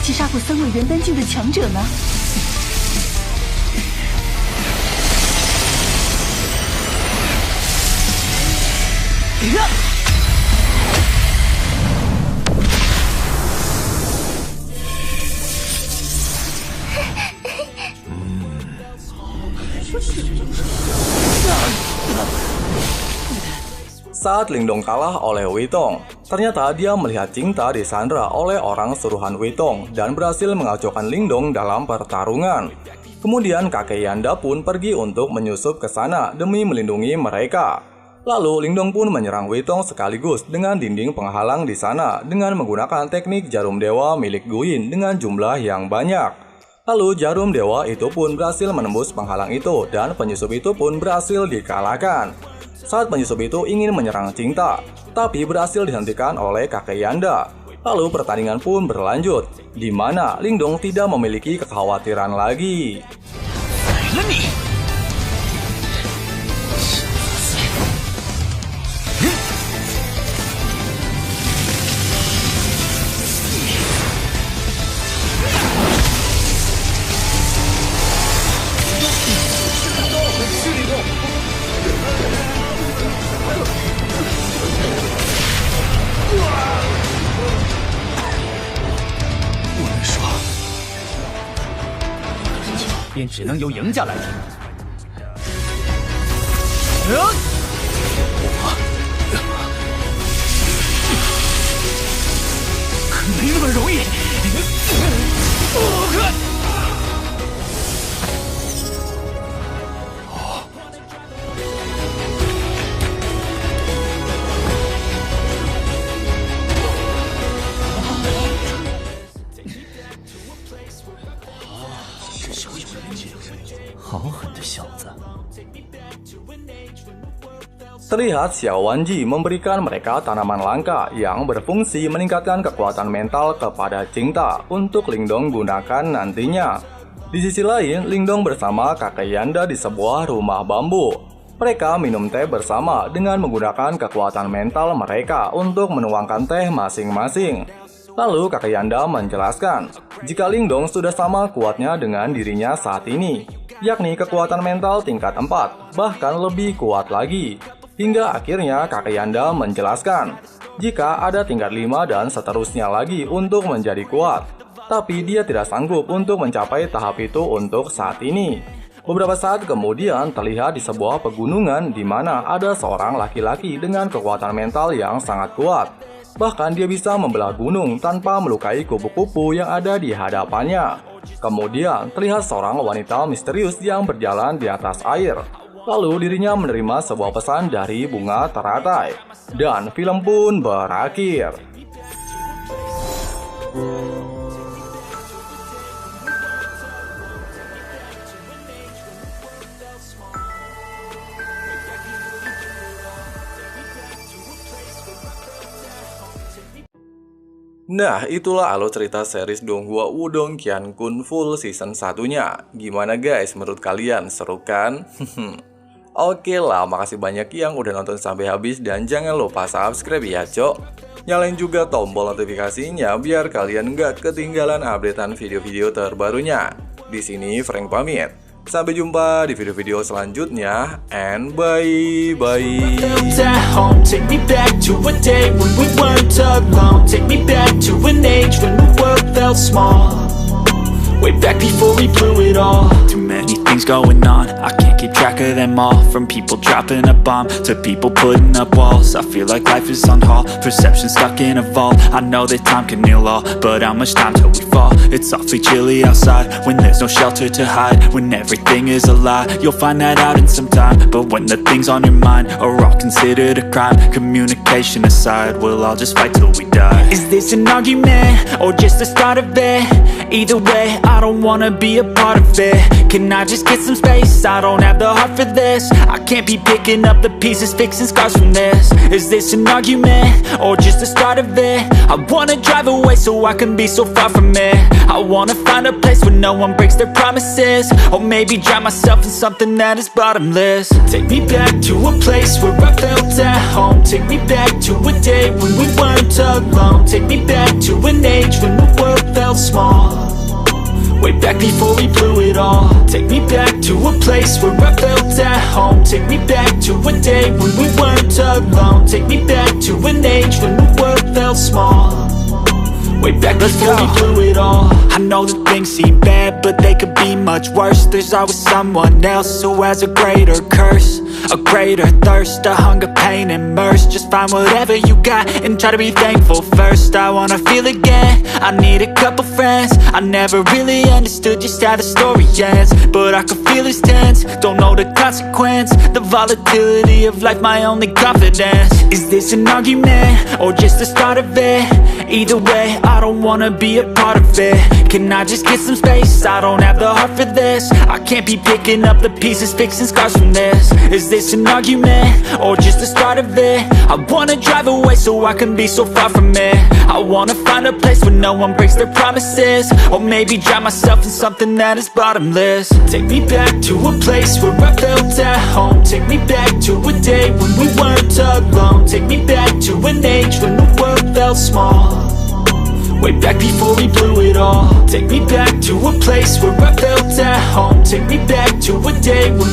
击杀过3位元丹境的强者呢？Saat Lingdong kalah oleh Witong, ternyata dia melihat Cinta disandra oleh orang suruhan Witong dan berhasil mengacaukan Lingdong dalam pertarungan. Kemudian kakek Yanda pun pergi untuk menyusup ke sana demi melindungi mereka. Lalu Lingdong pun menyerang Witong sekaligus dengan dinding penghalang di sana dengan menggunakan teknik jarum dewa milik Guin dengan jumlah yang banyak. Lalu jarum dewa itu pun berhasil menembus penghalang itu dan penyusup itu pun berhasil dikalahkan. Saat penyusup itu ingin menyerang Cinta, tapi berhasil dihentikan oleh kakek Yanda. Lalu pertandingan pun berlanjut, di mana Lingdong tidak memiliki kekhawatiran lagi.便只能由赢家来定。可没那么容易。好狠的小子。 Terlihat Xiao Wanji memberikan mereka tanaman langka yang berfungsi meningkatkan kekuatan mental kepada Cinta untuk Lingdong gunakan nantinya. Di sisi lain, Lingdong bersama kakek Yanda di sebuah rumah bambu. Mereka minum teh bersama dengan menggunakan kekuatan mental mereka untuk menuangkan teh masing-masing. Lalu kakek Yanda menjelaskan, jika Lingdong sudah sama kuatnya dengan dirinya saat ini, yakni kekuatan mental tingkat 4, bahkan lebih kuat lagi. Hingga akhirnya kakek Yanda menjelaskan, jika ada tingkat 5 dan seterusnya lagi untuk menjadi kuat. Tapi dia tidak sanggup untuk mencapai tahap itu untuk saat ini. Beberapa saat kemudian terlihat di sebuah pegunungan di mana ada seorang laki-laki dengan kekuatan mental yang sangat kuat. Bahkan dia bisa membelah gunung tanpa melukai kupu-kupu yang ada di hadapannya. Kemudian terlihat seorang wanita misterius yang berjalan di atas air. Lalu dirinya menerima sebuah pesan dari bunga teratai. Dan film pun berakhir. Nah, itulah alur cerita series Donghua Wudong Qiankun Full Season 1-nya. Gimana guys, menurut kalian? Seru kan? Oke lah, makasih banyak yang udah nonton sampai habis dan jangan lupa subscribe ya, Cok. Nyalain juga tombol notifikasinya biar kalian nggak ketinggalan updatean video-video terbarunya. Di sini Frank pamit. Sampai jumpa di video-video selanjutnya, and bye-bye. At home, take me back to a day when we weren't alone. Take me back to an age when the world felt small. Way back before we blew it all. Too many things going on, I can't keep track of them all. From people dropping a bomb to people putting up walls. I feel like life is on hold, perception stuck in a vault. I know that time can heal all, but how much time till we fall? It's awfully chilly outside when there's no shelter to hide. When everything is a lie, you'll find that out in some time. But when the things on your mind are all considered a crime, communication aside, we'll all just fight till we die. Is this an argument or just the start of it? Either way, I don't wanna be a part of it. Can I just get some space? I don't have the heart for this. I can't be picking up the pieces, fixing scars from this. Is this an argument or just the start of it? I wanna drive away so I can be so far from it. I wanna find a place where no one breaks their promises. Or maybe drown myself in something that is bottomless. Take me back to a place where I felt at home. Take me back to a day when we weren't alone. Take me back to an age when the world felt small. Way back before we blew it all. Take me back to a place where I felt at home. Take me back to a day when we weren't alone. Take me back to an age when the world felt small. Way back before we blew it all. I know that things seem bad, but they could be much worse. There's always someone else who has a greater curse, a greater thirst, a hunger, pain, and mercy. Just find whatever you got and try to be thankful first. I wanna feel again, I need a couple friends. I never really understood just how the story ends, but I can feel it's tense, don't know the consequence. The volatility of life, my only confidence. Is this an argument or just the start of it? Either way, I don't wanna be a part of it. Can I just get some space? I don't have the heart for this. I can't be picking up the pieces, fixing scars from this. Is this an argument or just the start of it? I wanna drive away so I can be so far from it. I wanna find a place where no one breaks their promises. Or maybe drown myself in something that is bottomless. Take me back to a place where I felt at home. Take me back to a day when we weren't alone. Take me back to an age when the world felt small. Way back before we blew it all. Take me back to a place where I felt at home. Take me back to a day when